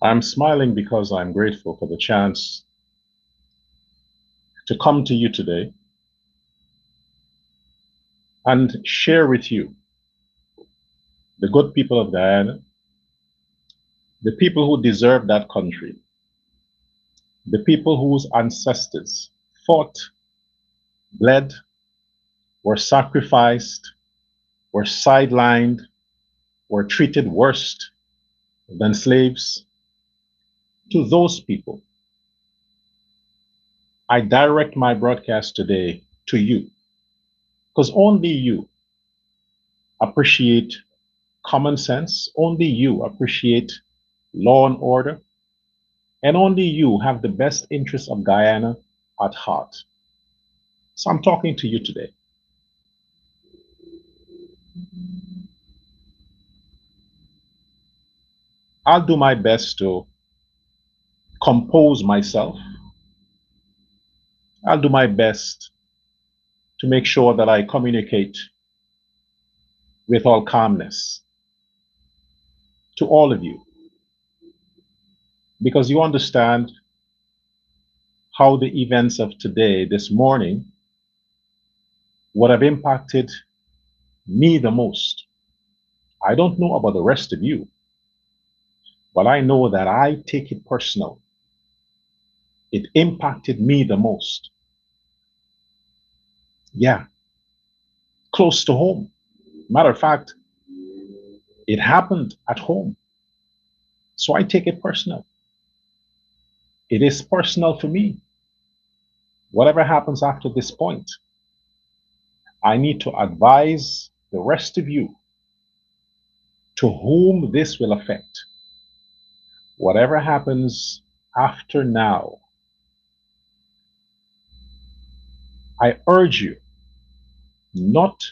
I'm smiling because I'm grateful for the chance to come to you today and share with you, the good people of Guyana, the people who deserve that country, the people whose ancestors fought, bled, were sacrificed, were sidelined, were treated worse than slaves. To those people, I direct my broadcast today to you, because only you appreciate common sense, only you appreciate law and order, and only you have the best interests of Guyana at heart. So I'm talking to you today. I'll do my best to compose myself. I'll do my best to make sure that I communicate with all calmness to all of you, because you understand how the events of today, this morning, would have impacted me the most. I don't know about the rest of you, but I know that I take it personal. It impacted me the most. Yeah, close to home. Matter of fact, it happened at home. So I take it personal. It is personal for me. Whatever happens after this point, I need to advise the rest of you to whom this will affect. Whatever happens after now, I urge you not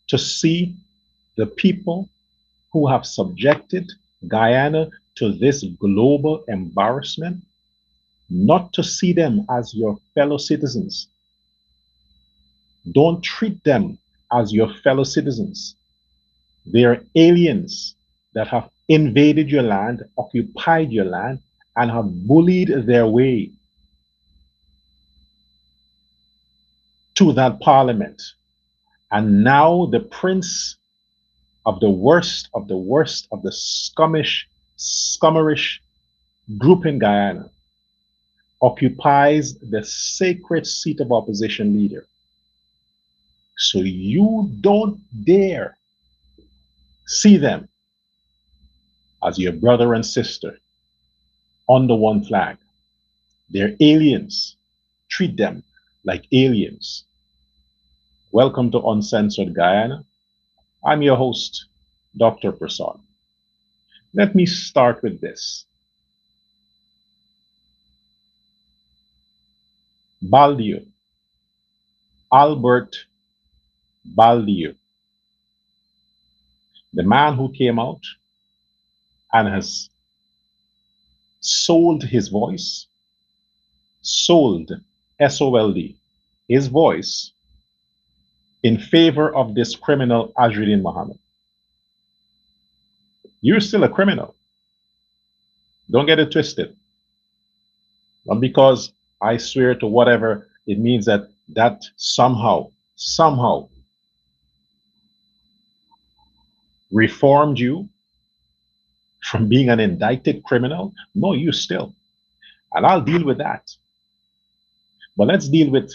to see the people who have subjected Guyana to this global embarrassment, not to see them as your fellow citizens. Don't treat them as your fellow citizens. They are aliens that have invaded your land, occupied your land, and have bullied their way to that parliament. And now the prince of the worst of the worst of the scummerish group in Guyana occupies the sacred seat of opposition leader. So you don't dare see them as your brother and sister under one flag. They're aliens. Treat them like aliens. Welcome to Uncensored Guyana. I'm your host, Dr. Prasad. Let me start with this. Baldio, Albert Baldio, the man who came out and has sold his voice, sold, S-O-L-D, his voice in favor of this criminal Azridin Mohammed. You're still a criminal. Don't get it twisted. Not because I swear to whatever, it means that somehow reformed you from being an indicted criminal. No, you still. And I'll deal with that. But let's deal with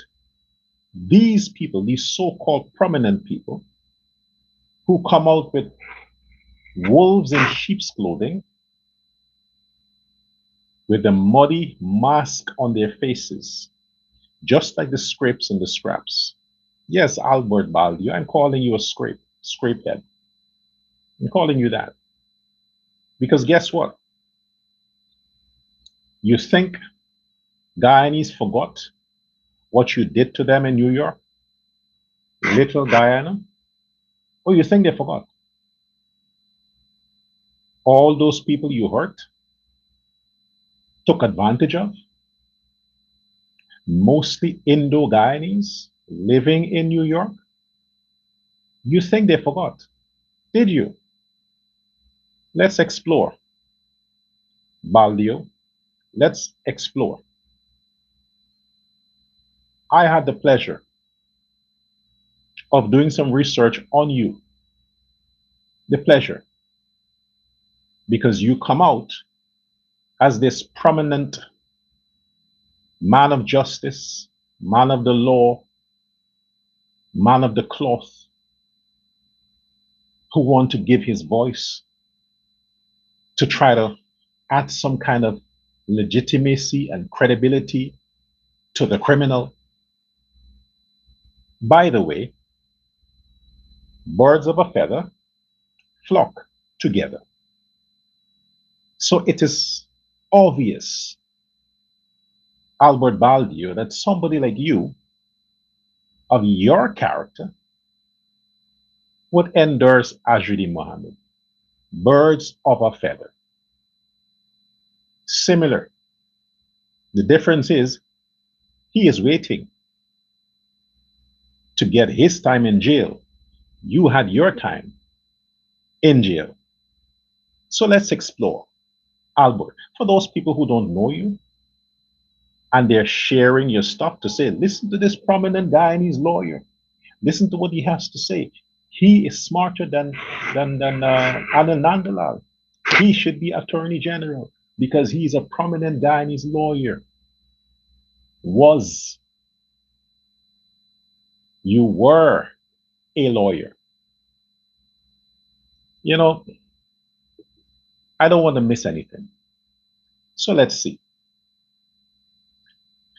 these people, these so-called prominent people who come out with wolves in sheep's clothing with a muddy mask on their faces, just like the scrapes and the scraps. Yes, Albert Baldio, I'm calling you a scrapehead. I'm calling you that. Because guess what? You think Guyanese forgot what you did to them in New York? Little Guyana? Oh, you think they forgot? All those people you hurt, took advantage of, mostly Indo-Guyanese living in New York? You think they forgot? Did you? Let's explore. Baldio, let's explore. I had the pleasure of doing some research on you. The pleasure, because you come out as this prominent man of justice, man of the law, man of the cloth, who want to give his voice to try to add some kind of legitimacy and credibility to the criminal. By the way, birds of a feather flock together. So it is obvious, Albert Baldio, that somebody like you, of your character, would endorse Ajruddin Mohammed. Birds of a feather. Similar. The difference is he is waiting to get his time in jail. You had your time in jail. So let's explore. Albert, for those people who don't know you and they're sharing your stuff to say, listen to this prominent guy and his lawyer. Listen to what he has to say. He is smarter than Alan Nandalal. He should be Attorney General because he's a prominent guy and his lawyer. You were a lawyer. You know, I don't want to miss anything. So let's see.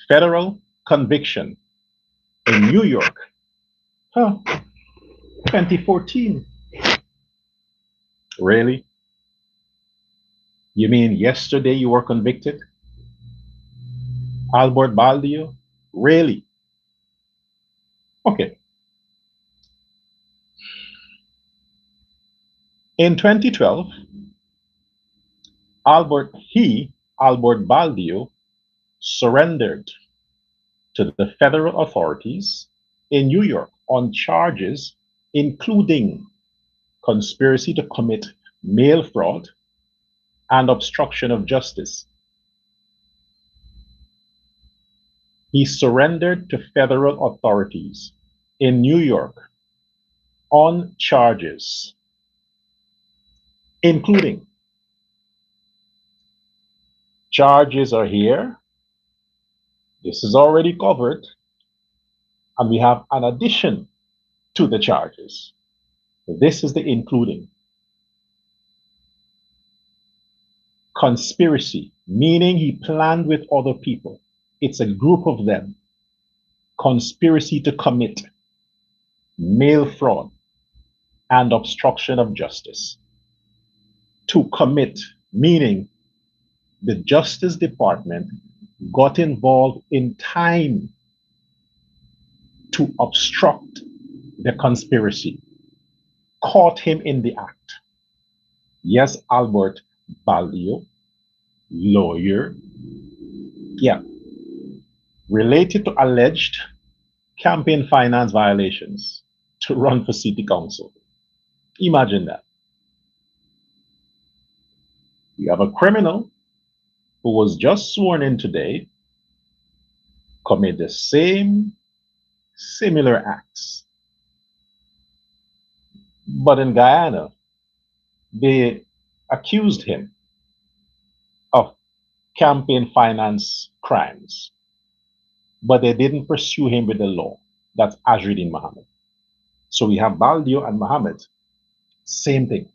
Federal conviction in New York. 2014. Really? You mean yesterday you were convicted? Albert Baldio? Really? Okay. In 2012, Albert Baldio, surrendered to the federal authorities in New York on charges including conspiracy to commit mail fraud and obstruction of justice. He surrendered to federal authorities in New York on charges including, charges are here. This is already covered. And we have an addition to the charges. This is the including. Conspiracy, meaning he planned with other people. It's a group of them. Conspiracy to commit mail fraud and obstruction of justice. To commit, meaning the Justice Department got involved in time to obstruct the conspiracy, caught him in the act. Yes, Albert Baldio, lawyer, related to alleged campaign finance violations to run for city council. Imagine that. You have a criminal who was just sworn in today, commit the same similar acts. But in Guyana, they accused him of campaign finance crimes, but they didn't pursue him with the law. That's Ajruddin Mohammed. So we have Baldio and Mohammed, same thing.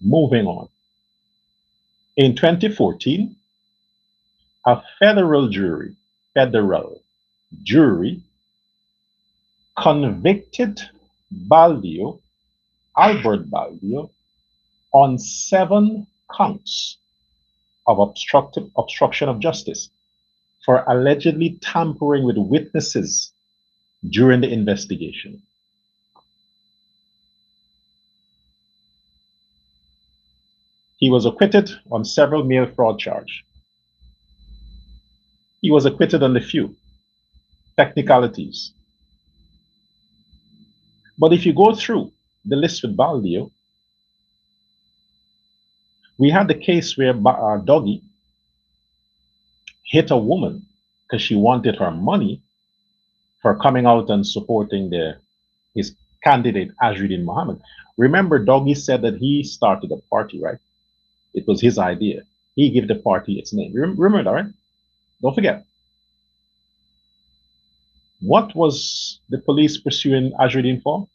Moving on. In 2014, a federal jury convicted Albert Baldio, on 7 counts of obstruction of justice for allegedly tampering with witnesses during the investigation. He was acquitted on several mail fraud charges. He was acquitted on the few technicalities. But if you go through the list with Baldio, We had the case where Doggy hit a woman because she wanted her money for coming out and supporting his candidate Azruddin Mohammed. Remember, Doggy said that he started a party, right? It was his idea. He gave the party its name. Remember that, right? Don't forget. What was the police pursuing Azruddin for?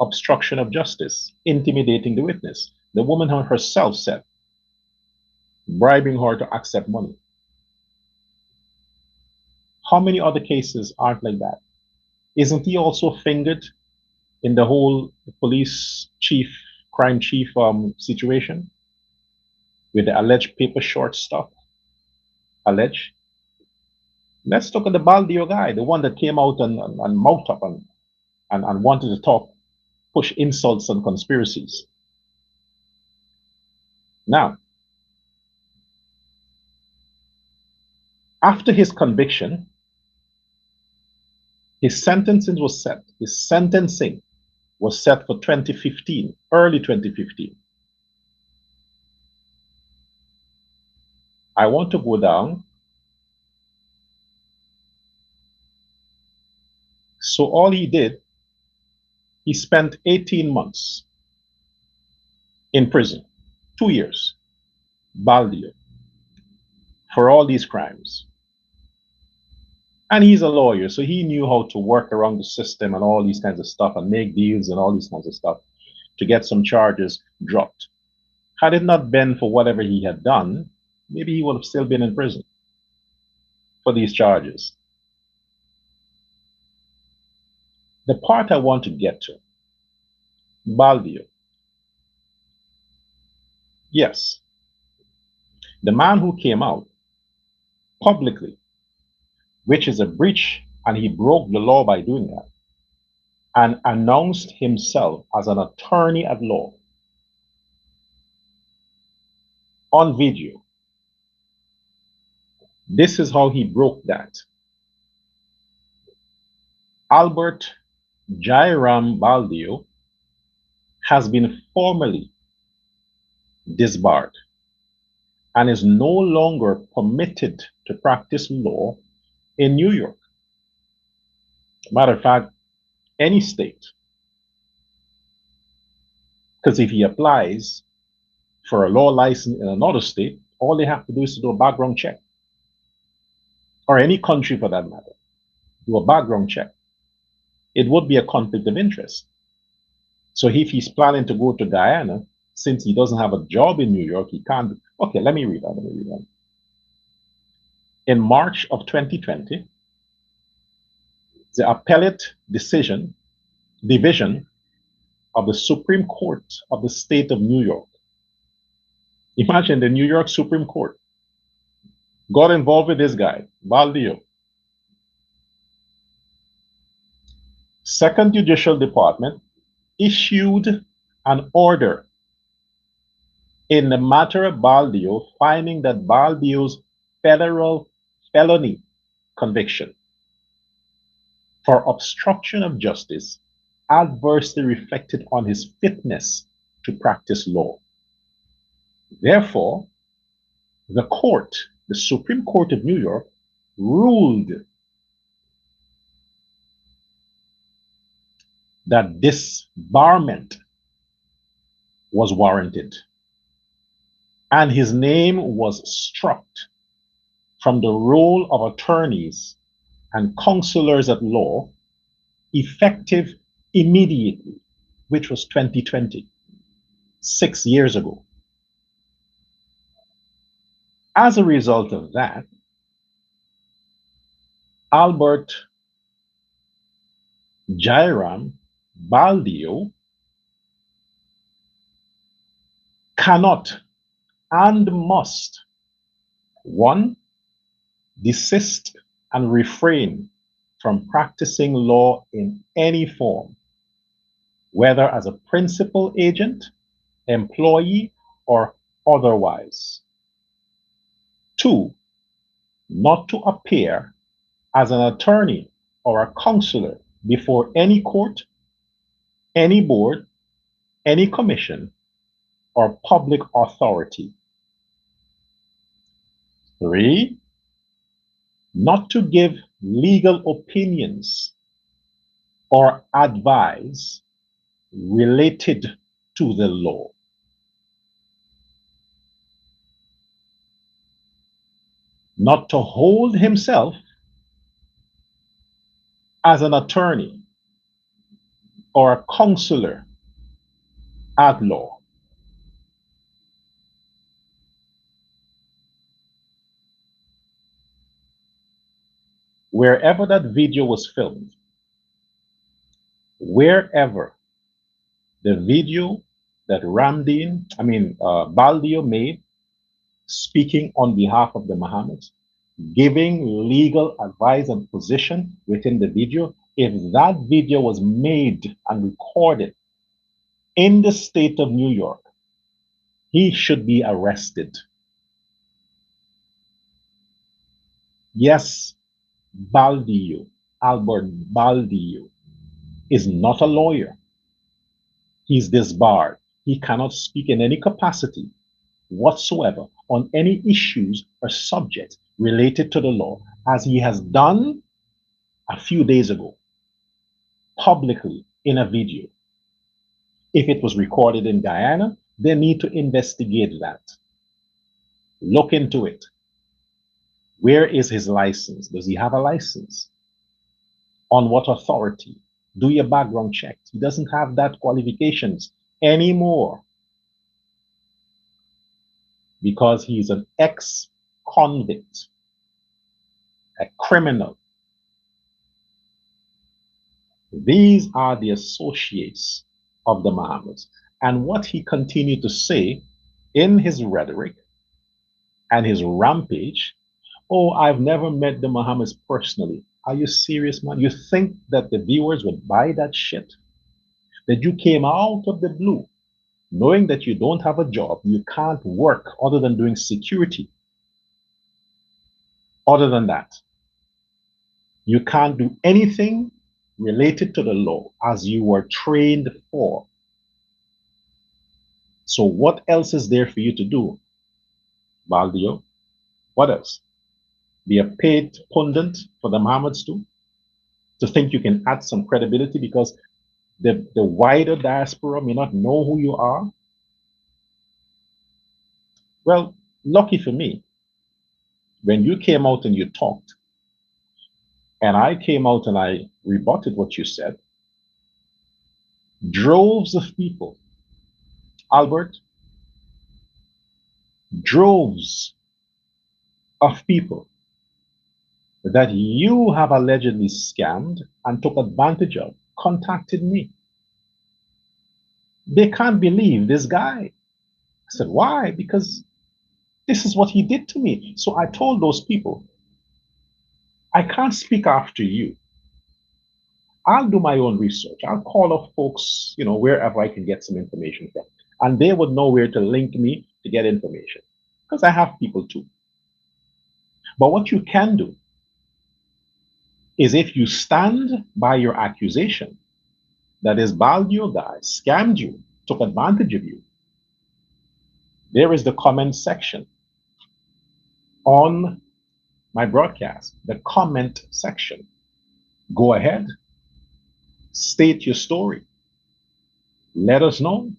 Obstruction of justice, intimidating the witness. The woman herself said, bribing her to accept money. How many other cases aren't like that? Isn't he also fingered in the whole police chief, crime chief situation with the alleged paper short stuff? Alleged. Let's look at the Baldio guy, the one that came out and mouthed up and wanted to talk, push insults and conspiracies. Now, after his conviction, his sentencing was set. His sentencing was set for 2015, early 2015. I want to go down. So all he did, he spent 18 months in prison, 2 years, Baldio, for all these crimes. And he's a lawyer, so he knew how to work around the system and all these kinds of stuff and make deals and all these kinds of stuff to get some charges dropped. Had it not been for whatever he had done, maybe he would have still been in prison for these charges. The part I want to get to, Baldio. Yes, the man who came out publicly, which is a breach, and he broke the law by doing that, and announced himself as an attorney at law on video. This is how he broke that. Albert Jairam Baldio has been formally disbarred and is no longer permitted to practice law in New York. Matter of fact, any state. Because if he applies for a law license in another state, all they have to do is to do a background check. Or any country for that matter, do a background check. It would be a conflict of interest. So if he's planning to go to Guyana, since he doesn't have a job in New York, he can't. Okay, let me read that. In March of 2020, the appellate division of the Supreme Court of the state of New York, imagine the New York Supreme Court, got involved with this guy, Baldio. Second Judicial Department issued an order in the matter of Baldio, finding that Baldio's federal felony conviction for obstruction of justice adversely reflected on his fitness to practice law. Therefore, the court, the Supreme Court of New York, ruled that disbarment was warranted, and his name was struck from the roll of attorneys and counselors at law effective immediately, which was 2020, 6 years ago. As a result of that, Albert Jairam Baldio cannot and must, one, desist and refrain from practicing law in any form, whether as a principal agent, employee, or otherwise. Two, not to appear as an attorney or a counselor before any court, any board, any commission, or public authority. 3, not to give legal opinions or advice related to the law. Not to hold himself as an attorney or a counselor at law. Wherever that video was filmed, wherever the video that Baldio made, speaking on behalf of the Mohammeds, giving legal advice and position within the video, if that video was made and recorded in the state of New York, he should be arrested. Yes, Baldio, Albert Baldio, is not a lawyer. He's disbarred. He cannot speak in any capacity whatsoever on any issues or subjects related to the law, as he has done a few days ago, publicly in a video. If it was recorded in Guyana, they need to investigate that. Look into it. Where is his license? Does he have a license? On what authority? Do your background check. He doesn't have that qualifications anymore because he's an ex-convict, a criminal. These are the associates of the Mohammeds. And what he continued to say in his rhetoric and his rampage, oh, I've never met the Mohammeds personally. Are you serious, man? You think that the viewers would buy that shit? That you came out of the blue, knowing that you don't have a job, you can't work other than doing security. Other than that, you can't do anything related to the law as you were trained for. So what else is there for you to do, Baldio? What else? Be a paid pundit for the Mohammeds too? To think you can add some credibility because the wider diaspora may not know who you are? Well, lucky for me, when you came out and you talked, and I came out and I rebutted what you said, droves of people, Albert, droves of people that you have allegedly scammed and took advantage of contacted me. They can't believe this guy. I said, why? Because this is what he did to me. So I told those people, I can't speak after you. I'll do my own research. I'll call up folks, wherever I can get some information from. And they would know where to link me to get information. Because I have people too. But what you can do is if you stand by your accusation that this Baldio guy scammed you, took advantage of you, there is the comment section on my broadcast, the comment section. Go ahead, state your story. Let us know.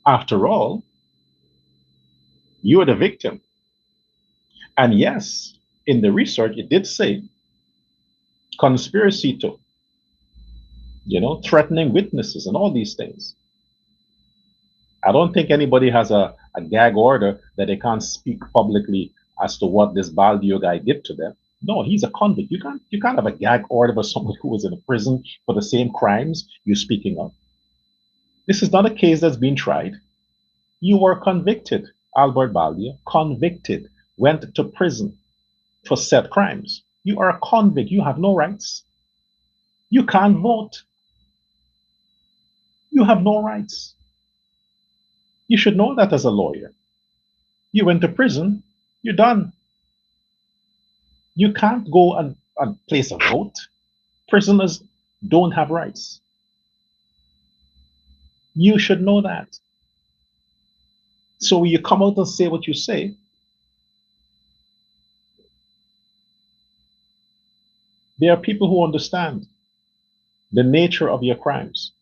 After all, you are the victim. And yes, in the research, it did say conspiracy to, threatening witnesses and all these things. I don't think anybody has a gag order that they can't speak publicly as to what this Baldio guy did to them. No, he's a convict. You can't have a gag order for someone who was in a prison for the same crimes you're speaking of. This is not a case that's been tried. You were convicted, Albert Baldio, convicted, went to prison for said crimes. You are a convict. You have no rights. You can't vote. You have no rights. You should know that as a lawyer. You went to prison, you're done. You can't go and place a vote. Prisoners don't have rights. You should know that. So you come out and say what you say. There are people who understand the nature of your crimes.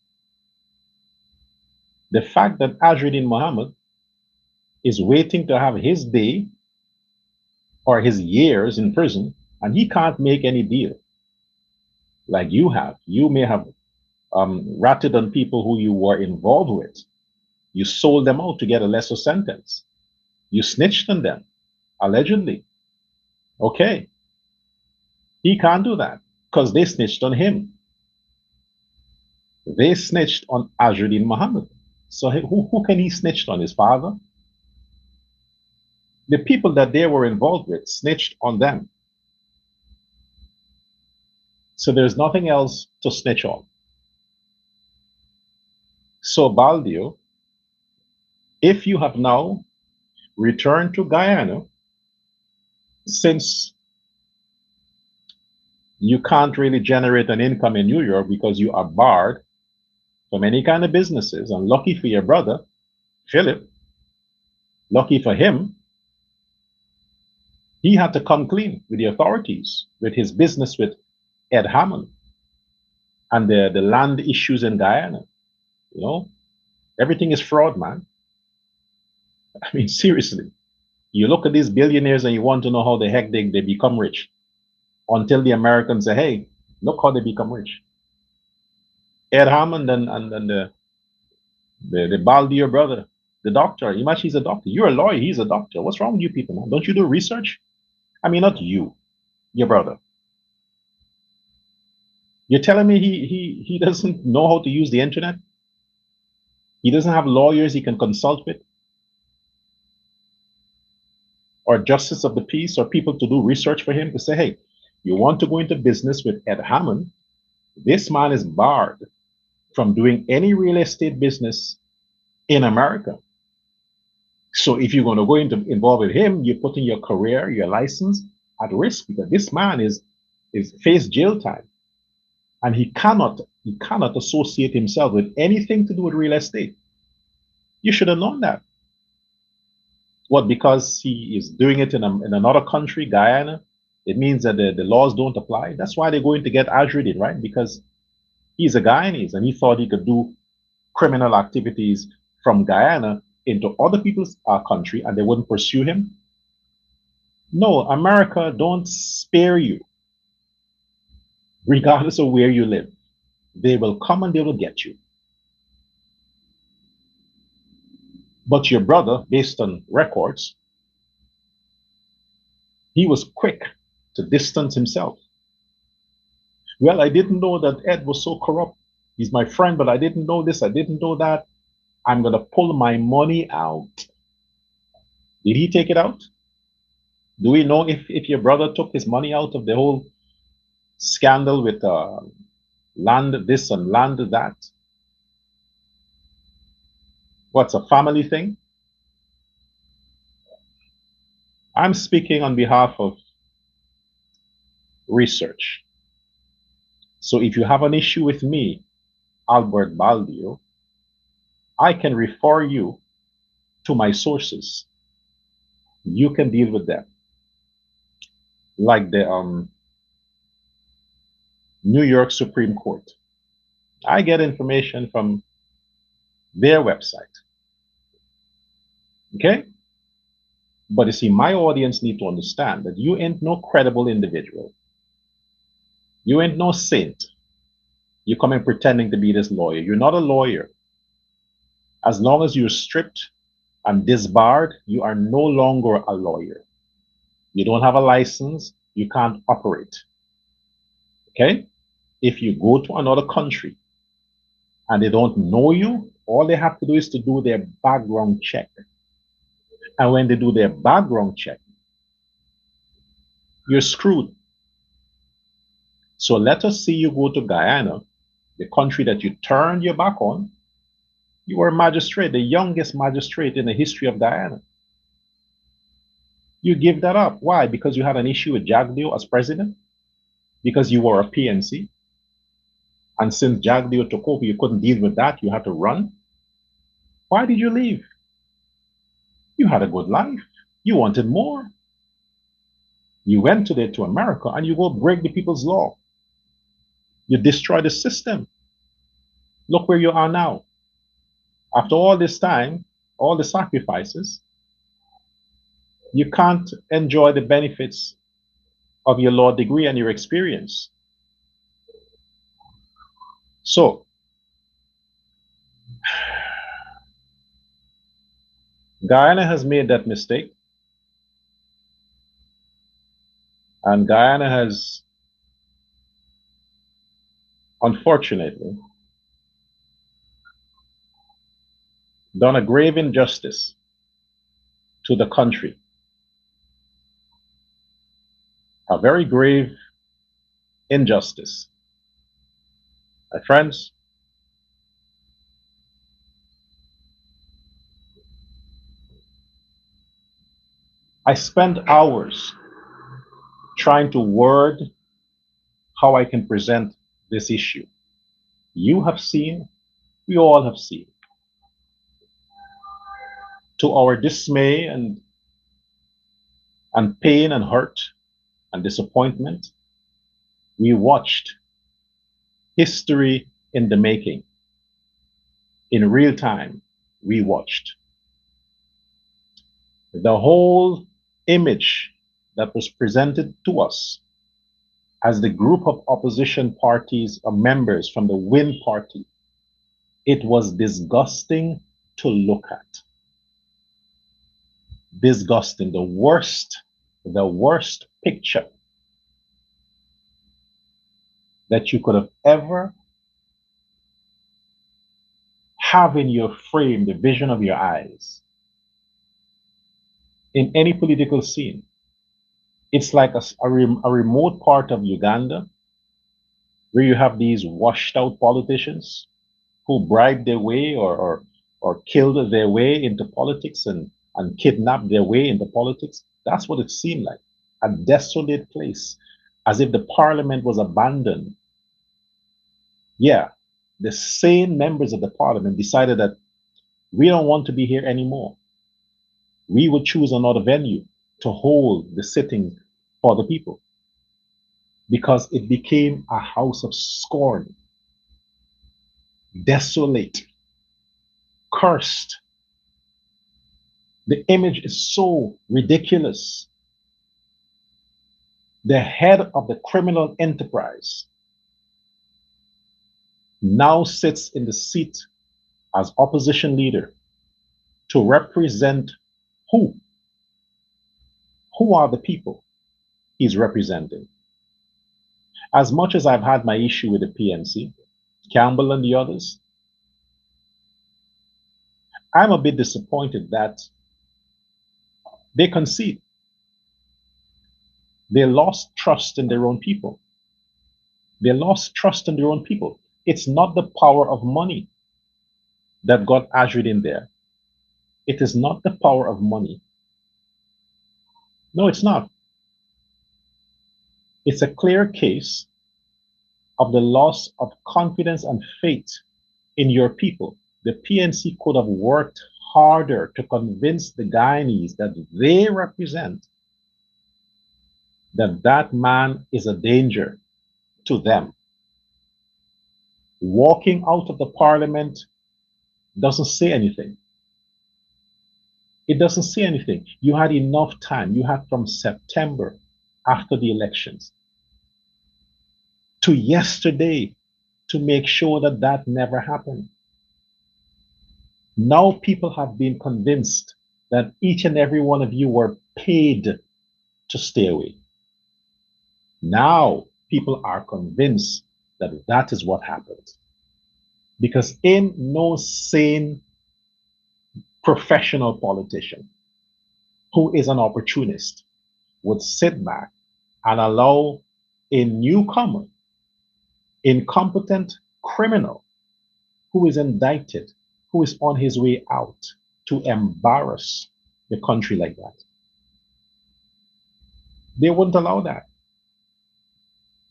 The fact that Azruddin Muhammad is waiting to have his day or his years in prison and he can't make any deal like you have. You may have ratted on people who you were involved with. You sold them out to get a lesser sentence. You snitched on them, allegedly. Okay. He can't do that because they snitched on him. They snitched on Azruddin Muhammad. So who can he snitch on? His father? The people that they were involved with snitched on them. So there's nothing else to snitch on. So Baldio, if you have now returned to Guyana, since you can't really generate an income in New York because you are barred from any kind of businesses, and lucky for your brother, Philip, lucky for him, he had to come clean with the authorities, with his business with Ed Hammond and the land issues in Guyana. You know, everything is fraud, man. I mean, seriously. You look at these billionaires and you want to know how the heck they become rich until the Americans say, hey, look how they become rich. Ed Hammond and the Baldier brother, the doctor. Imagine he's a doctor. You're a lawyer. He's a doctor. What's wrong with you people, man? Don't you do research? I mean, not you, your brother. You're telling me he doesn't know how to use the internet? He doesn't have lawyers he can consult with? Or justice of the peace or people to do research for him to say, hey, you want to go into business with Ed Hammond? This man is barred from doing any real estate business in America. So if you're going to go into involved with him, you're putting your career, your license at risk because this man is face jail time. And he cannot associate himself with anything to do with real estate. You should have known that. What, because he is doing it in another country, Guyana, it means that the laws don't apply? That's why they're going to get Azruddin, right? Because he's a Guyanese and he thought he could do criminal activities from Guyana into other people's country and they wouldn't pursue him. No, America don't spare you, regardless of where you live. They will come and they will get you. But your brother, based on records, he was quick to distance himself. Well, I didn't know that Ed was so corrupt. He's my friend, but I didn't know this, I didn't know that. I'm going to pull my money out. Did he take it out? Do we know if your brother took his money out of the whole scandal with land this and land that? What's a family thing? I'm speaking on behalf of research. So if you have an issue with me, Albert Baldio, I can refer you to my sources. You can deal with them. Like the New York Supreme Court. I get information from their website. Okay? But you see, my audience need to understand that you ain't no credible individual. You ain't no saint. You come in pretending to be this lawyer. You're not a lawyer. As long as you're stripped and disbarred, you are no longer a lawyer. You don't have a license. You can't operate. Okay? If you go to another country and they don't know you, all they have to do is to do their background check. And when they do their background check, you're screwed. So let us see you go to Guyana, the country that you turned your back on. You were a magistrate, the youngest magistrate in the history of Guyana. You give that up. Why? Because you had an issue with Jagdeo as president? Because you were a PNC? And since Jagdeo took over, you couldn't deal with that. You had to run? Why did you leave? You had a good life. You wanted more. You went to America and you go break the people's law. You destroy the system. Look where you are now. After all this time, all the sacrifices, you can't enjoy the benefits of your law degree and your experience. So, Guyana has made that mistake, and Guyana has, unfortunately, done a grave injustice to the country, a very grave injustice. My friends, I spent hours trying to word how I can present this issue. You have seen, we all have seen. To our dismay and pain and hurt and disappointment, we watched history in the making. In real time, we watched. The whole image that was presented to us as the group of opposition parties or members from the Win Party, it was disgusting to look at. Disgusting. The worst picture that you could have ever have in your frame, the vision of your eyes, in any political scene. It's like a remote part of Uganda where you have these washed out politicians who bribed their way or killed their way into politics and kidnapped their way into politics. That's what it seemed like. A desolate place, as if the parliament was abandoned. Yeah, the sane members of the parliament decided that we don't want to be here anymore. We would choose another venue to hold the sitting for the people because it became a house of scorn, desolate, cursed. The image is so ridiculous. The head of the criminal enterprise now sits in the seat as opposition leader to represent who? Who are the people he's representing? As much as I've had my issue with the PNC, Campbell and the others, I'm a bit disappointed that they concede. They lost trust in their own people. They lost trust in their own people. It's not the power of money that got Ajrid in there. It is not the power of money. No, it's not. It's a clear case of the loss of confidence and faith in your people. The PNC could have worked harder to convince the Guyanese that they represent that that man is a danger to them. Walking out of the parliament doesn't say anything. It doesn't say anything. You had enough time. You had from September after the elections to yesterday to make sure that that never happened. Now people have been convinced that each and every one of you were paid to stay away. Now people are convinced that that is what happened. Because in no sane professional politician who is an opportunist would sit back and allow a newcomer, incompetent criminal who is indicted, who is on his way out, to embarrass the country like that. They wouldn't allow that.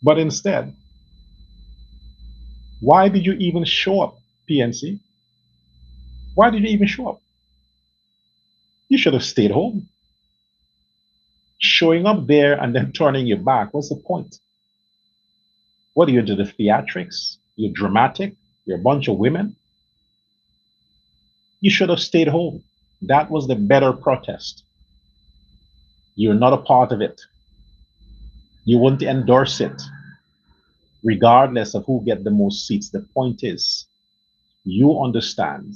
But instead, why did you even show up, PNC? Why did you even show up? You should have stayed home. Showing up there and then turning your back, what's the point? What are you into the theatrics? You're dramatic? You're a bunch of women? You should have stayed home. That was the better protest. You're not a part of it. You wouldn't endorse it, regardless of who get the most seats. The point is, you understand,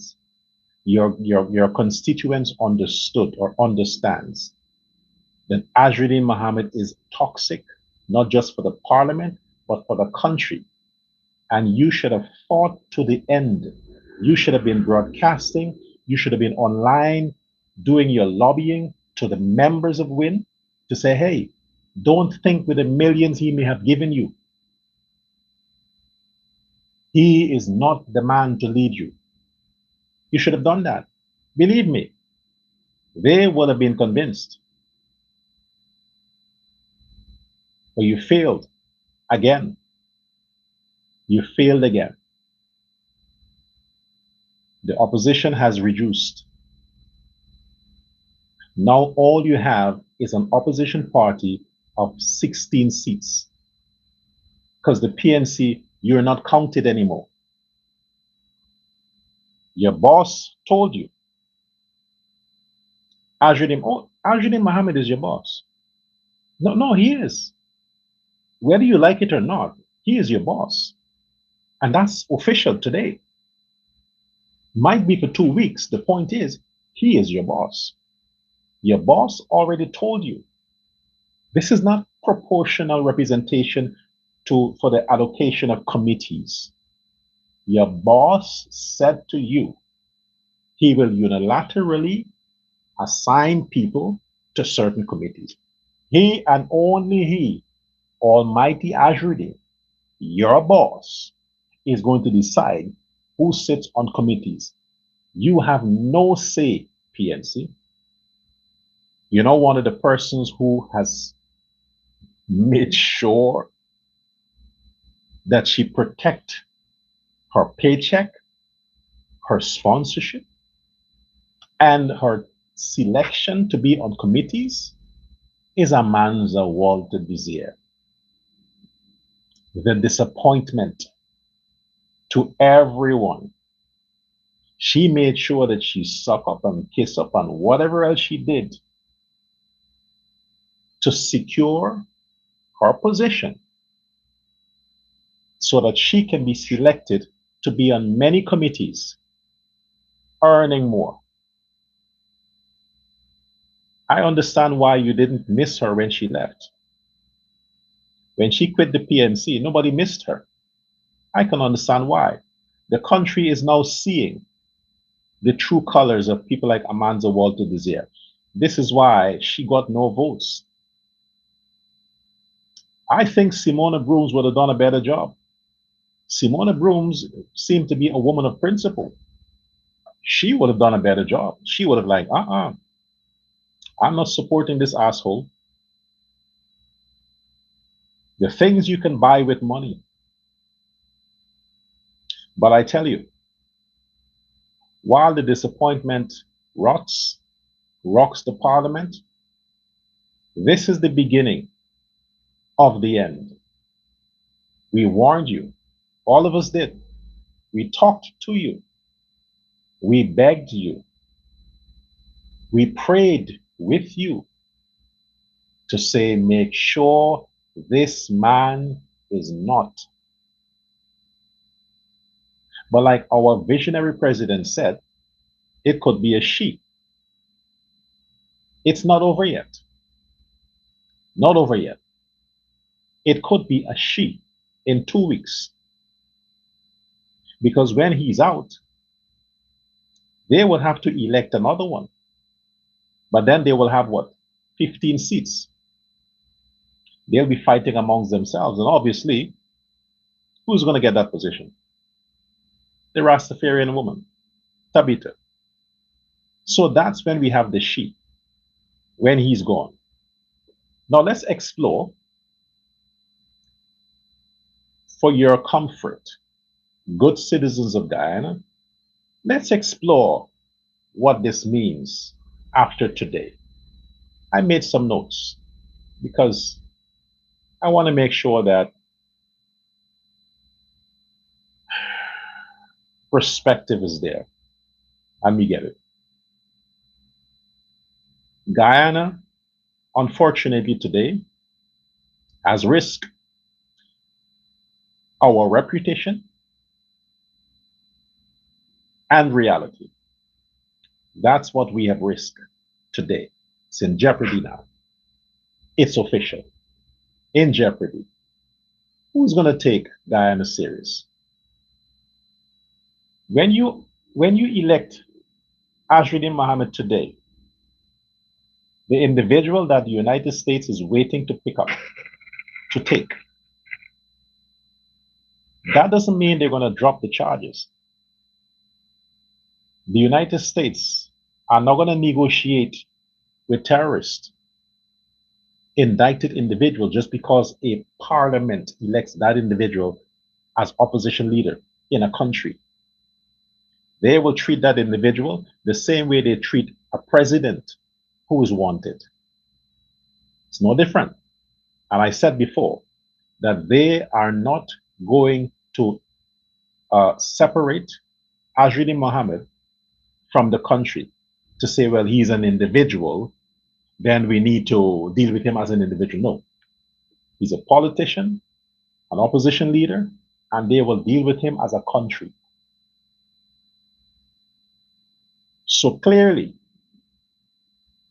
your constituents understood or understands that Azruddin Mohammed is toxic, not just for the parliament, but for the country. And you should have fought to the end. You should have been broadcasting. You should have been online doing your lobbying to the members of WIN to say, hey, don't think with the millions he may have given you. He is not the man to lead you. You should have done that. Believe me, they would have been convinced. But you failed again. You failed again. The opposition has reduced. Now all you have is an opposition party of 16 seats. Because the PNC, you're not counted anymore. Your boss told you. Azruddin Mohammed is your boss. No, he is. Whether you like it or not, he is your boss. And that's official today. Might be for 2 weeks. The point is, he is your boss. Your boss already told you. This is not proportional representation for the allocation of committees. Your boss said to you, he will unilaterally assign people to certain committees. He and only he, Almighty Azruddin, your boss, is going to decide who sits on committees. You have no say, PNC. You know, one of the persons who has made sure that she protect her paycheck, her sponsorship, and her selection to be on committees is Amanza Walter Bizier. The disappointment to everyone. She made sure that she suck up and kiss up and whatever else she did to secure her position so that she can be selected to be on many committees, earning more. I understand why you didn't miss her when she left. When she quit the PNC, nobody missed her. I can understand why. The country is now seeing the true colors of people like Amanza Walter Desir. This is why she got no votes. I think Simona Brooms would have done a better job. Simona Brooms seemed to be a woman of principle. She would have done a better job. She would have like, I'm not supporting this asshole. The things you can buy with money. But I tell you, while the disappointment rocks the parliament, this is the beginning of the end. We warned you. All of us did. We talked to you. We begged you. We prayed with you to say, make sure this man is not. But like our visionary president said, it could be a she. It's not over yet. Not over yet. It could be a she in 2 weeks. Because when he's out, they will have to elect another one. But then they will have what? 15 seats. They'll be fighting amongst themselves. And obviously, who's going to get that position? The Rastafarian woman, Tabitha. So that's when we have the she, when he's gone. Now let's explore, for your comfort, good citizens of Guyana, let's explore what this means after today. I made some notes because I want to make sure that perspective is there. And we get it. Guyana, unfortunately, today has risked our reputation and reality. That's what we have risked today. It's in jeopardy now. It's official. In jeopardy. Who's going to take Guyana serious? When you elect Ashridin Mohammed today, the individual that the United States is waiting to pick up, to take, that doesn't mean they're going to drop the charges. The United States are not going to negotiate with terrorists, indicted individual, just because a parliament elects that individual as opposition leader in a country. They will treat that individual the same way they treat a president who is wanted. It's no different. And I said before that they are not going to separate Ashridin Mohammed from the country to say, well, he's an individual, then we need to deal with him as an individual. No. He's a politician, an opposition leader, and they will deal with him as a country. So clearly,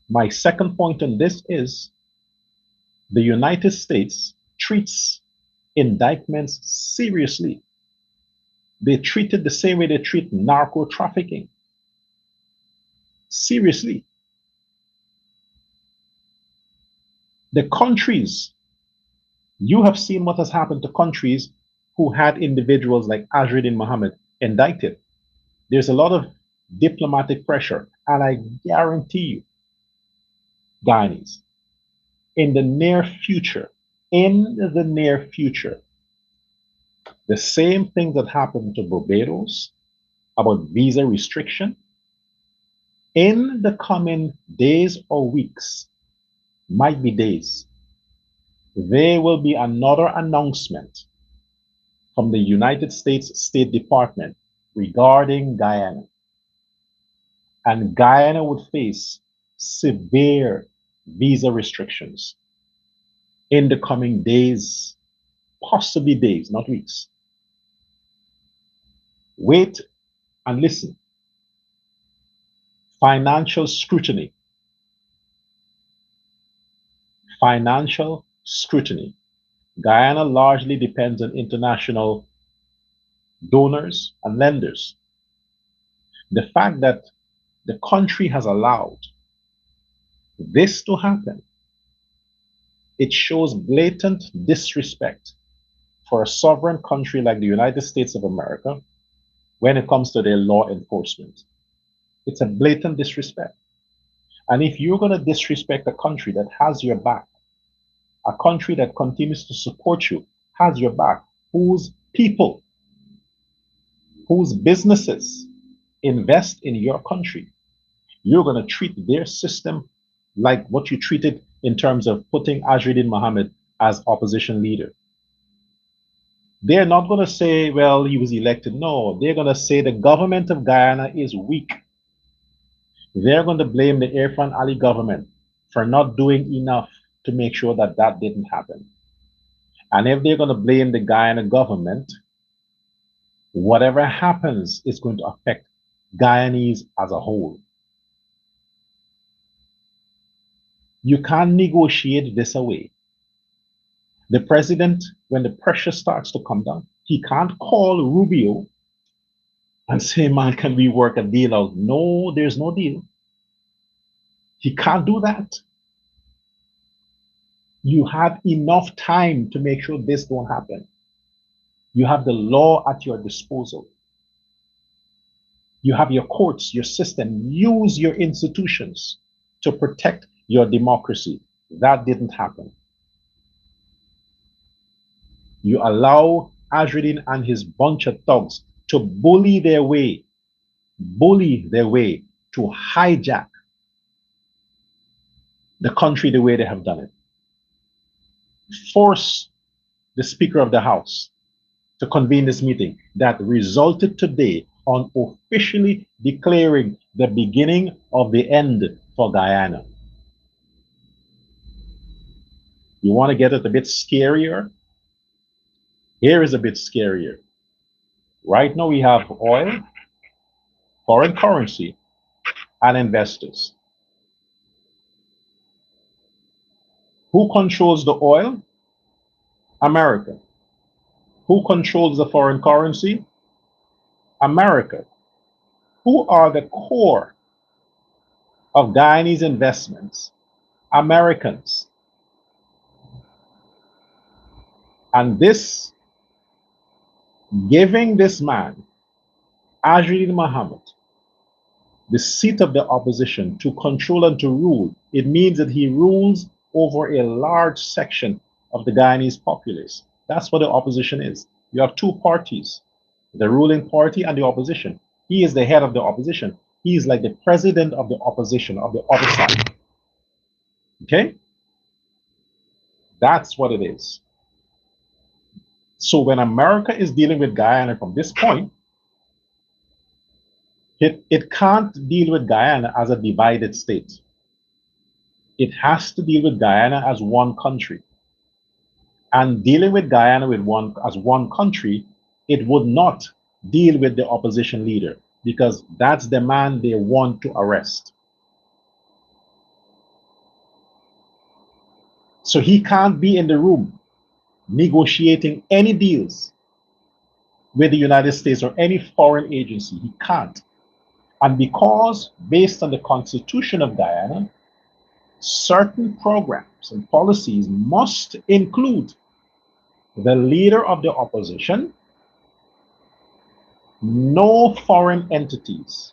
my second point on this is the United States treats indictments seriously. They treat it the same way they treat narco trafficking. Seriously. The countries, you have seen what has happened to countries who had individuals like Ashridin Mohammed indicted. There's a lot of diplomatic pressure, and I guarantee you, Guyanese, in the near future, the same thing that happened to Barbados about visa restriction, in the coming days or weeks, might be days, there will be another announcement from the United States State Department regarding Guyana. And Guyana would face severe visa restrictions in the coming days, possibly days, not weeks. Wait and listen. Financial scrutiny. Financial scrutiny. Guyana largely depends on international donors and lenders. The fact that the country has allowed this to happen, it shows blatant disrespect for a sovereign country like the United States of America when it comes to their law enforcement. It's a blatant disrespect. And if you're going to disrespect a country that has your back, a country that continues to support you, has your back, whose people, whose businesses invest in your country, you're going to treat their system like what you treated in terms of putting Ashridin Mohammed as opposition leader. They're not going to say, well, he was elected. No, they're going to say the government of Guyana is weak. They're going to blame the Irfan Ali government for not doing enough to make sure that that didn't happen. And if they're going to blame the Guyana government, whatever happens is going to affect Guyanese as a whole. You can't negotiate this away. The president, when the pressure starts to come down, he can't call Rubio and say, man, can we work a deal out? No, there's no deal. He can't do that. You have enough time to make sure this don't happen. You have the law at your disposal. You have your courts, your system. Use your institutions to protect your democracy. That didn't happen. You allow Ashridin and his bunch of thugs to bully their way to hijack the country the way they have done it. Force the Speaker of the House to convene this meeting that resulted today on officially declaring the beginning of the end for Guyana. You want to get it a bit scarier? Here is a bit scarier. Right now we have oil, foreign currency, and investors. Who controls the oil? America. Who controls the foreign currency? America. Who are the core of Guyanese investments? Americans. And this, giving this man, Ajudin Mohammed, the seat of the opposition to control and to rule, it means that he rules over a large section of the Guyanese populace. That's what the opposition is. You have two parties, the ruling party and the opposition. He is the head of the opposition. He is like the president of the opposition, of the other side. Okay? That's what it is. So when America is dealing with Guyana from this point, it can't deal with Guyana as a divided state. It has to deal with Guyana as one country. And dealing with Guyana as one country, it would not deal with the opposition leader because that's the man they want to arrest. So he can't be in the room negotiating any deals with the United States or any foreign agency. He can't. And because, based on the Constitution of Guyana, certain programs and policies must include the leader of the opposition, no foreign entities,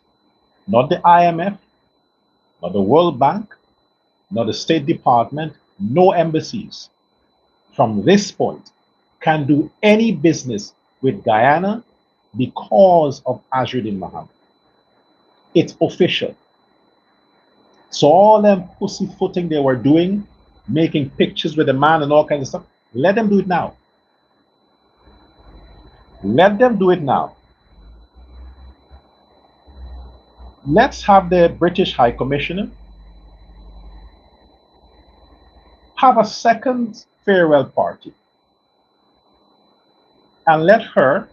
not the IMF, not the World Bank, not the State Department, no embassies from this point can do any business with Guyana because of Ajudin Mohammed. It's official. So all them pussyfooting they were doing, making pictures with the man and all kinds of stuff, let them do it now. Let them do it now. Let's have the British High Commissioner have a second farewell party and let her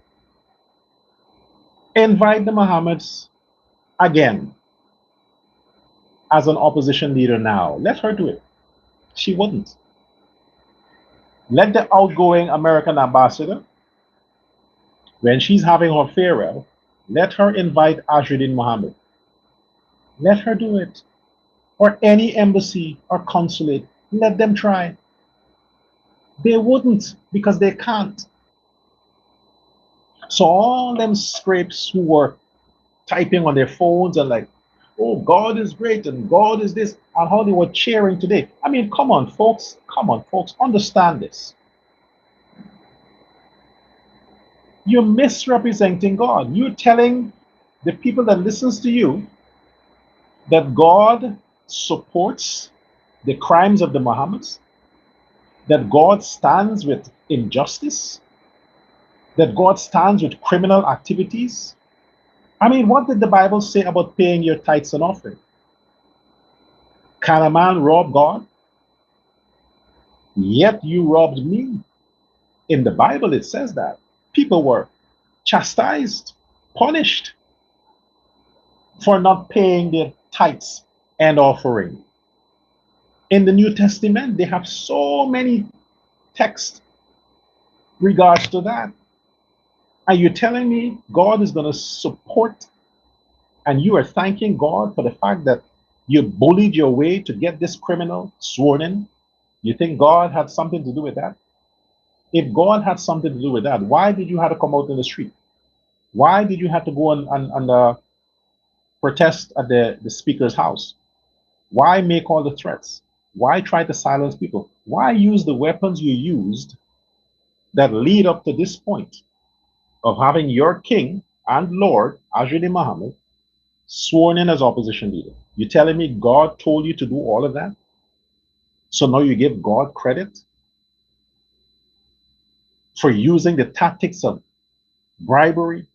invite the Mohammeds again as an opposition leader now. Let her do it. She wouldn't. Let the outgoing American ambassador, when she's having her farewell, let her invite Ajudin Mohammed. Let her do it. Or any embassy or consulate, let them try. They wouldn't because they can't. So all them scrapes who were typing on their phones and like, oh, God is great and God is this, and how they were cheering today. I mean, come on, folks, understand this. You're misrepresenting God. You're telling the people that listens to you that God supports the crimes of the Mohammeds, that God stands with injustice, that God stands with criminal activities. I mean, what did the Bible say about paying your tithes and offering? Can a man rob God? Yet you robbed me. In the Bible, it says that. People were chastised, punished for not paying their tithes and offering. In the New Testament, they have so many texts regards to that. Are you telling me God is going to support and you are thanking God for the fact that you bullied your way to get this criminal sworn in? You think God had something to do with that? If God had something to do with that, why did you have to come out in the street? Why did you have to go and protest at the speaker's house? Why make all the threats? Why try to silence people? Why use the weapons you used that lead up to this point of having your king and Lord, Ajudin Mohammed, sworn in as opposition leader. You telling me God told you to do all of that? So now you give God credit for using the tactics of bribery,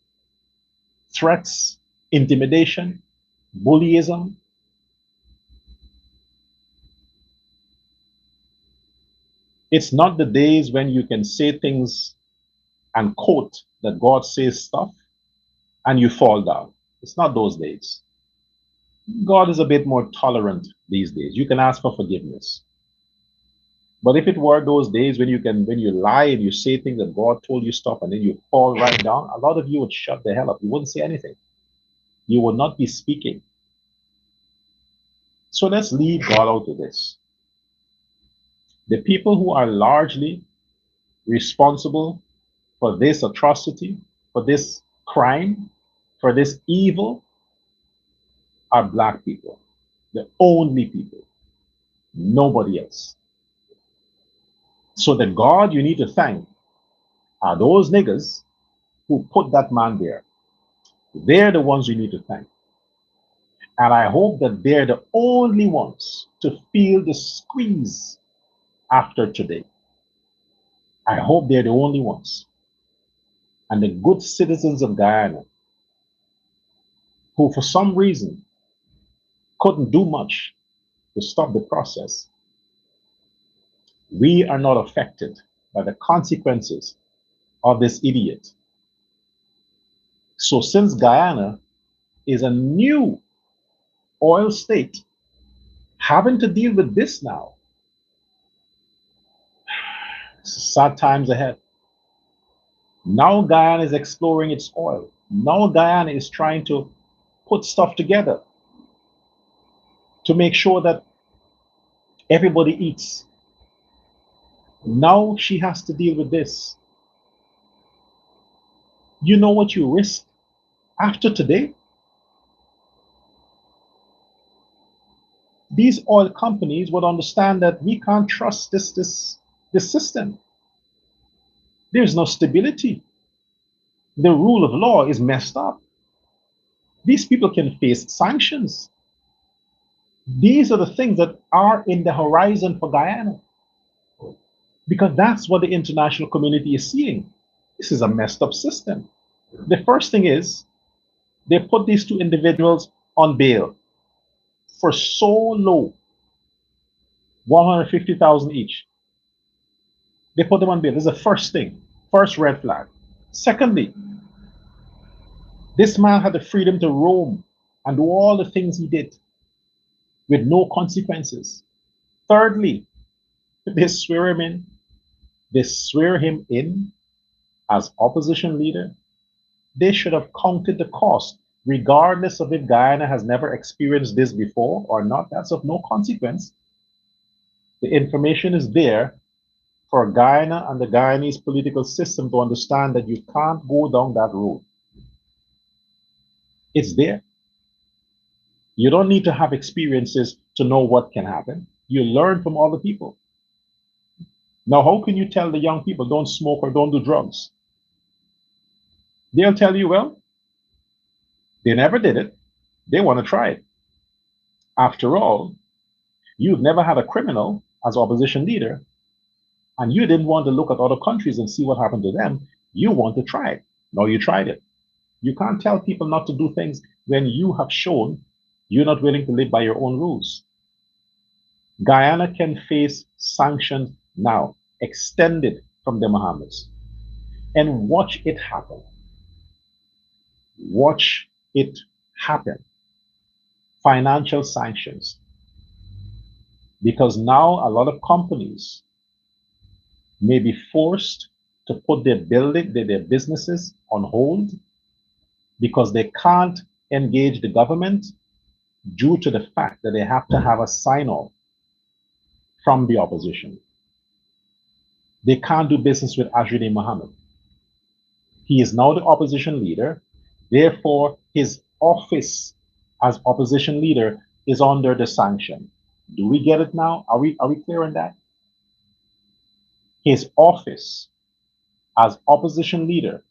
threats, intimidation, bullyism. It's not the days when you can say things and quote that God says stuff and you fall down. It's not those days. God is a bit more tolerant these days. You can ask for forgiveness. But if it were those days when you lie and you say things that God told you stuff and then you fall right down, a lot of you would shut the hell up. You wouldn't say anything. You would not be speaking. So let's leave God out of this. The people who are largely responsible for this atrocity, for this crime, for this evil are black people. The only people. Nobody else. So the God you need to thank are those niggas who put that man there. They're the ones you need to thank. And I hope that they're the only ones to feel the squeeze after today. I hope they're the only ones. And the good citizens of Guyana, who for some reason couldn't do much to stop the process, we are not affected by the consequences of this idiot. So since Guyana is a new oil state, having to deal with this now, sad times ahead. Now Guyana is exploring its oil. Now Guyana is trying to put stuff together to make sure that everybody eats. Now she has to deal with this. You know what you risk after today? These oil companies would understand that we can't trust this system. There's no stability. The rule of law is messed up. These people can face sanctions. These are the things that are in the horizon for Guyana, because that's what the international community is seeing. This is a messed up system. The first thing is they put these two individuals on bail for so low, 150,000 each. They put them on bail. This is the first thing, first red flag. Secondly, this man had the freedom to roam and do all the things he did with no consequences. Thirdly, they swear him in. They swear him in as opposition leader. They should have counted the cost, regardless of if Guyana has never experienced this before or not. That's of no consequence. The information is there for Guyana and the Guyanese political system to understand that you can't go down that road. It's there. You don't need to have experiences to know what can happen. You learn from other people. Now, how can you tell the young people don't smoke or don't do drugs? They'll tell you, well, they never did it. They want to try it. After all, you've never had a criminal as opposition leader, and you didn't want to look at other countries and see what happened to them. You want to try it. Now you tried it. You can't tell people not to do things when you have shown you're not willing to live by your own rules. Guyana can face sanctions now, extended from the Bahamas. And watch it happen. Watch it happen. Financial sanctions. Because now a lot of companies may be forced to put their businesses on hold because they can't engage the government due to the fact that they have to have a sign-off from the opposition. They can't do business with Ajudin Mohammed. He is now the opposition leader. Therefore, his office as opposition leader is under the sanction. Do we get it now? Are we clear on that? His office as opposition leader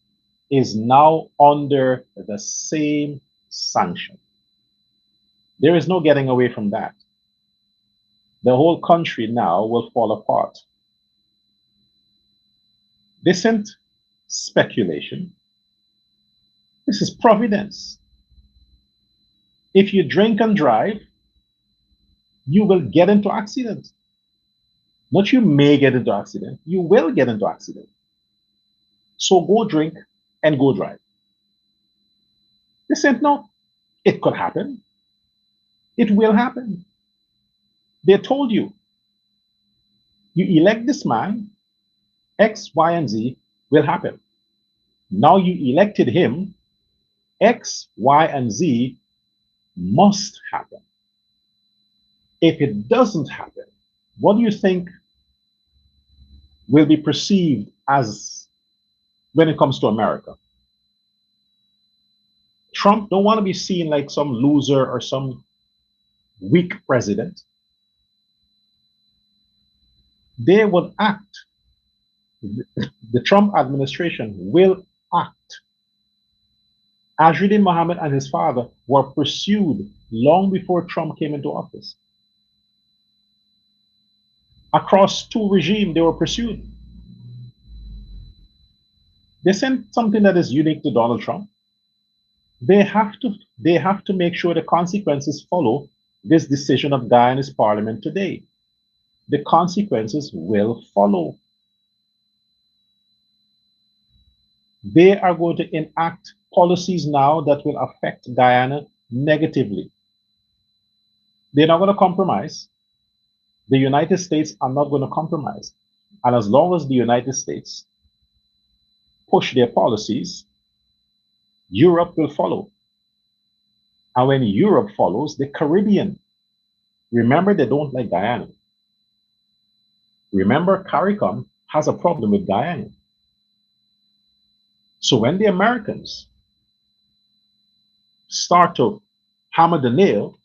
is now under the same sanction. There is no getting away from that. The whole country now will fall apart. This isn't speculation. This is providence. If you drink and drive, you will get into accident. Not you may get into accident, you will get into accident. So go drink and go drive. This ain't no, it could happen. It will happen. They told you, you elect this man, X, Y, and Z will happen. Now you elected him, X, Y, and Z must happen. If it doesn't happen, what do you think will be perceived as when it comes to America? Trump don't want to be seen like some loser or some weak president. They will act. The Trump administration will act. Ajudin Mohammed and his father were pursued long before Trump came into office. Across two regimes, they were pursued. This isn't something that is unique to Donald Trump. They have to make sure the consequences follow this decision of Guyana's parliament today. The consequences will follow. They are going to enact policies now that will affect Guyana negatively. They're not going to compromise. The United States are not going to compromise. And as long as the United States push their policies, Europe will follow. And when Europe follows, the Caribbean, remember they don't like Guyana. Remember, CARICOM has a problem with Guyana. So when the Americans start to hammer the nail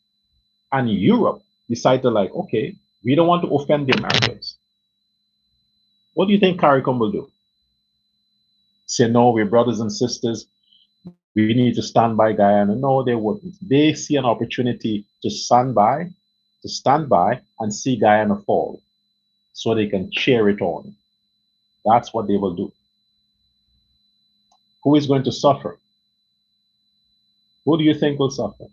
and Europe decide to like, okay, we don't want to offend the Americans, what do you think CARICOM will do? Say, no, we're brothers and sisters. We need to stand by Guyana. No, they wouldn't. They see an opportunity to stand by and see Guyana fall so they can cheer it on. That's what they will do. Who is going to suffer? Who do you think will suffer?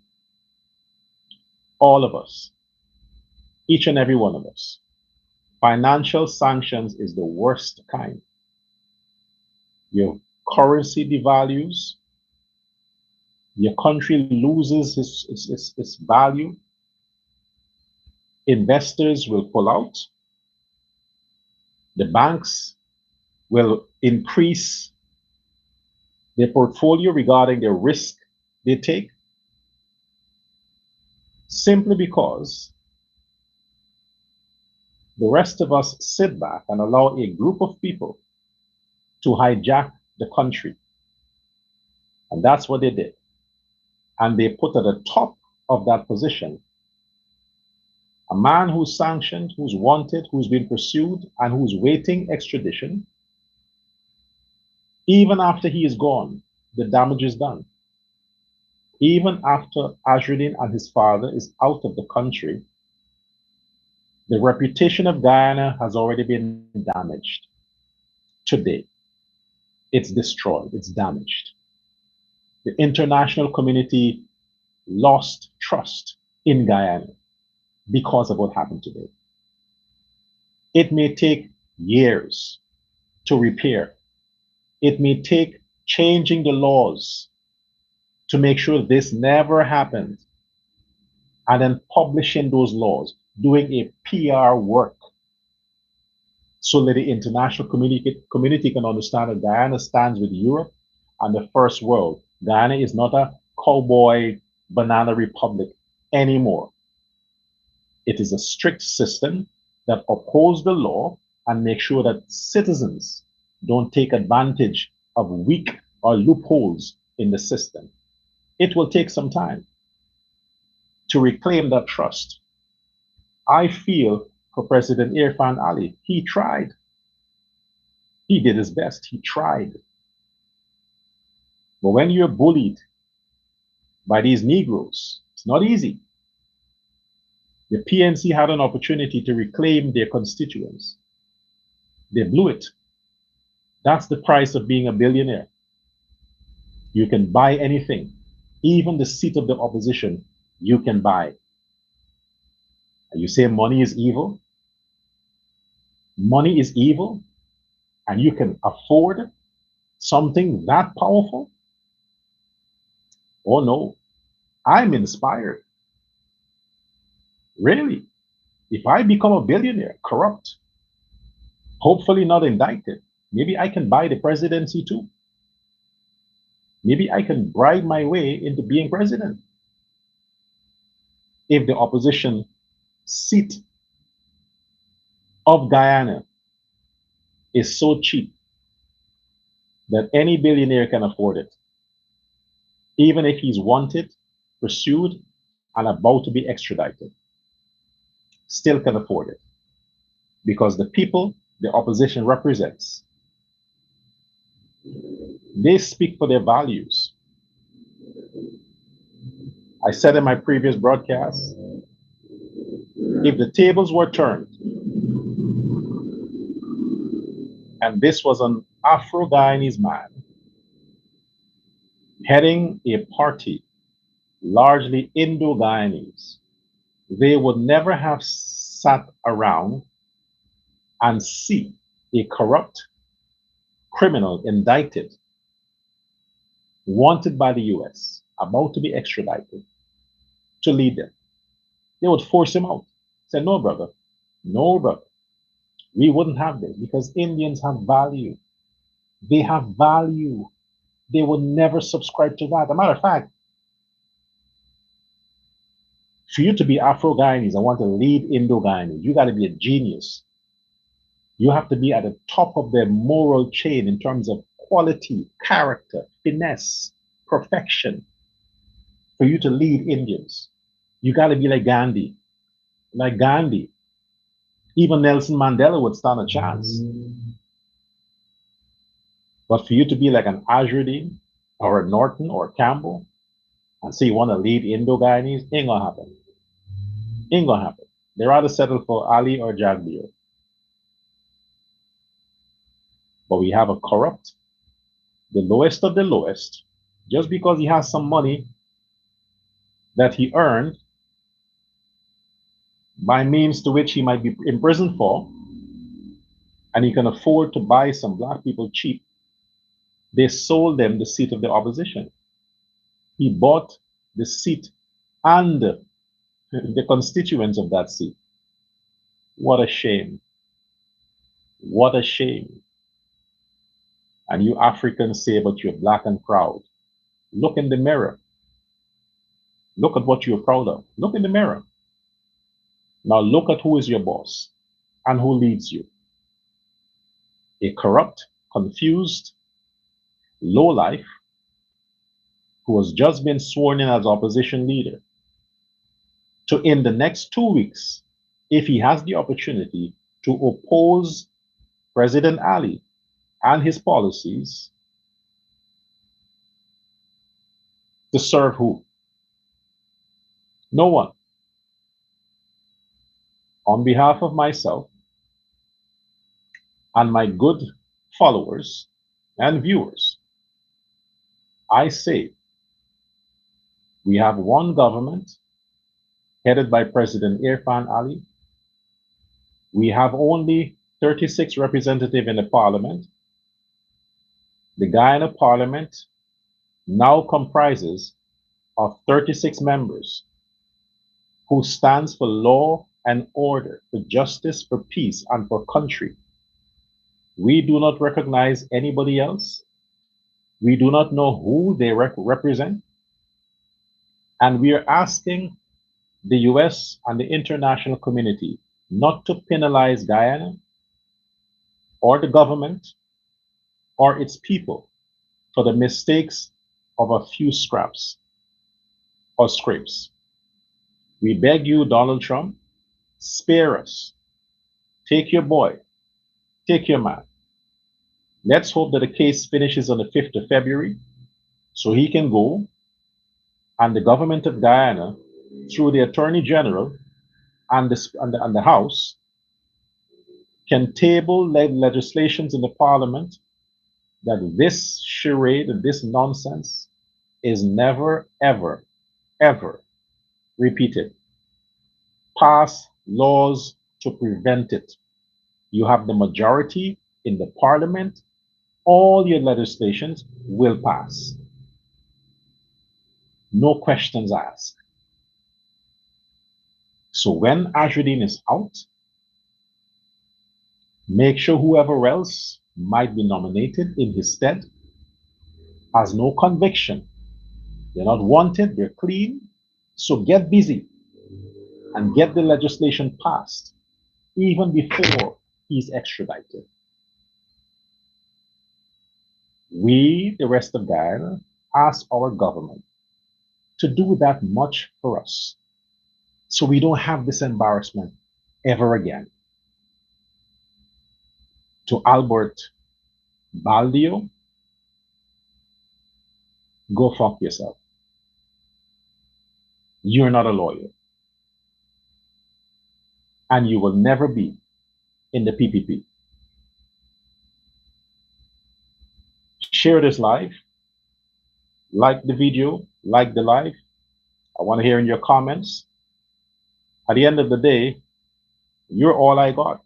All of us. Each and every one of us. Financial sanctions is the worst kind. Your currency devalues, your country loses its value, investors will pull out, the banks will increase their portfolio regarding the risk they take, simply because the rest of us sit back and allow a group of people to hijack the country. And that's what they did. And they put at the top of that position a man who's sanctioned, who's wanted, who's been pursued, and who's waiting extradition. Even after he is gone, the damage is done. Even after Ajudin and his father is out of the country, the reputation of Guyana has already been damaged. Today, it's destroyed, it's damaged. The international community lost trust in Guyana because of what happened today. It may take years to repair. It may take changing the laws to make sure this never happened, and then publishing those laws, doing a PR work so that the international community can understand that Guyana stands with Europe and the first world. Guyana is not a cowboy banana republic anymore. It is a strict system that upholds the law and makes sure that citizens don't take advantage of weak or loopholes in the system. It will take some time to reclaim that trust. I feel for President Irfan Ali, he tried. He did his best, he tried. But when you're bullied by these Negroes, it's not easy. The PNC had an opportunity to reclaim their constituents. They blew it. That's the price of being a billionaire. You can buy anything, even the seat of the opposition, you can buy. And you say money is evil? Money is evil, and you can afford something that powerful? Oh no, I'm inspired. Really? If I become a billionaire, corrupt, hopefully not indicted, maybe I can buy the presidency too. Maybe I can bribe my way into being president. If the opposition seat of Guyana is so cheap that any billionaire can afford it, even if he's wanted, pursued, and about to be extradited, still can afford it. Because the people the opposition represents, they speak for their values. I said in my previous broadcast, if the tables were turned and this was an Afro-Guyanese man heading a party largely Indo-Guyanese, they would never have sat around and see a corrupt criminal indicted, wanted by the US, about to be extradited, to lead them. They would force him out. Say, no, brother, no, brother. We wouldn't have this because Indians have value. They have value. They will never subscribe to that. As a matter of fact, for you to be Afro-Guyanese and want to lead Indo-Guyanese, you got to be a genius. You have to be at the top of the moral chain in terms of quality, character, finesse, perfection. For you to lead Indians, you got to be like Gandhi. Like Gandhi. Even Nelson Mandela would stand a chance. But for you to be like an Azruddin or a Norton or a Campbell and say you want to lead Indo-Guyanese, ain't gonna happen. Ain't gonna happen. They rather settle for Ali or Jagdir. But we have a corrupt, the lowest of the lowest, just because he has some money that he earned by means to which he might be imprisoned for, and he can afford to buy some black people cheap. They sold them the seat of the opposition. He bought the seat and the constituents of that seat. What a shame. What a shame. And you Africans say, but you're black and proud. Look in the mirror. Look at what you're proud of. Look in the mirror. Now look at who is your boss and who leads you. A corrupt, confused, lowlife who has just been sworn in as opposition leader to, in the next 2 weeks, if he has the opportunity to oppose President Ali and his policies, to serve who? No one. On behalf of myself and my good followers and viewers, I say we have one government headed by President Irfan Ali. We have only 36 representatives in the parliament. The Guyana parliament now comprises of 36 members who stands for law and order, for justice, for peace, and for country. We do not recognize anybody else. We do not know who they represent. And we are asking the US and the international community not to penalize Guyana or the government or its people for the mistakes of a few scraps or scrapes. We beg you, Donald Trump, spare us. Take your boy, take your man. Let's hope that the case finishes on the 5th of February so he can go and the government of Guyana, through the Attorney General and the House can table legislations in the Parliament that this charade, this nonsense is never, ever, ever repeated. Pass laws to prevent it. You have the majority in the Parliament, all your legislations will pass. No questions asked. So when Ajudin is out, make sure whoever else might be nominated in his stead has no conviction. They're not wanted, they're clean. So get busy and get the legislation passed even before he's extradited. We, the rest of Guyana, ask our government to do that much for us so we don't have this embarrassment ever again. To Albert Baldio, go fuck yourself. You're not a lawyer. And you will never be in the PPP. Share this live. Like the video, like the live. I want to hear in your comments. At the end of the day, you're all I got.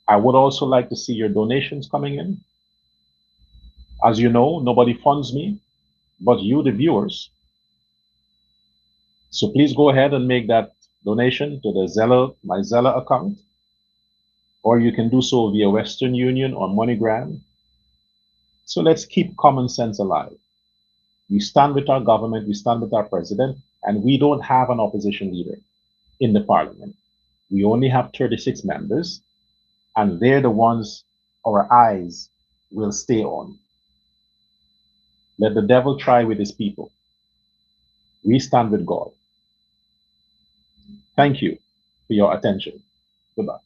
I would also like to see your donations coming in. As you know, nobody funds me but you, the viewers. So please go ahead and make that donation to the my Zella account, or you can do so via Western Union or MoneyGram. So let's keep common sense alive. We stand with our government, we stand with our president, and we don't have an opposition leader in the parliament. We only have 36 members, and they're the ones our eyes will stay on. Let the devil try with his people. We stand with God. Thank you for your attention. Goodbye.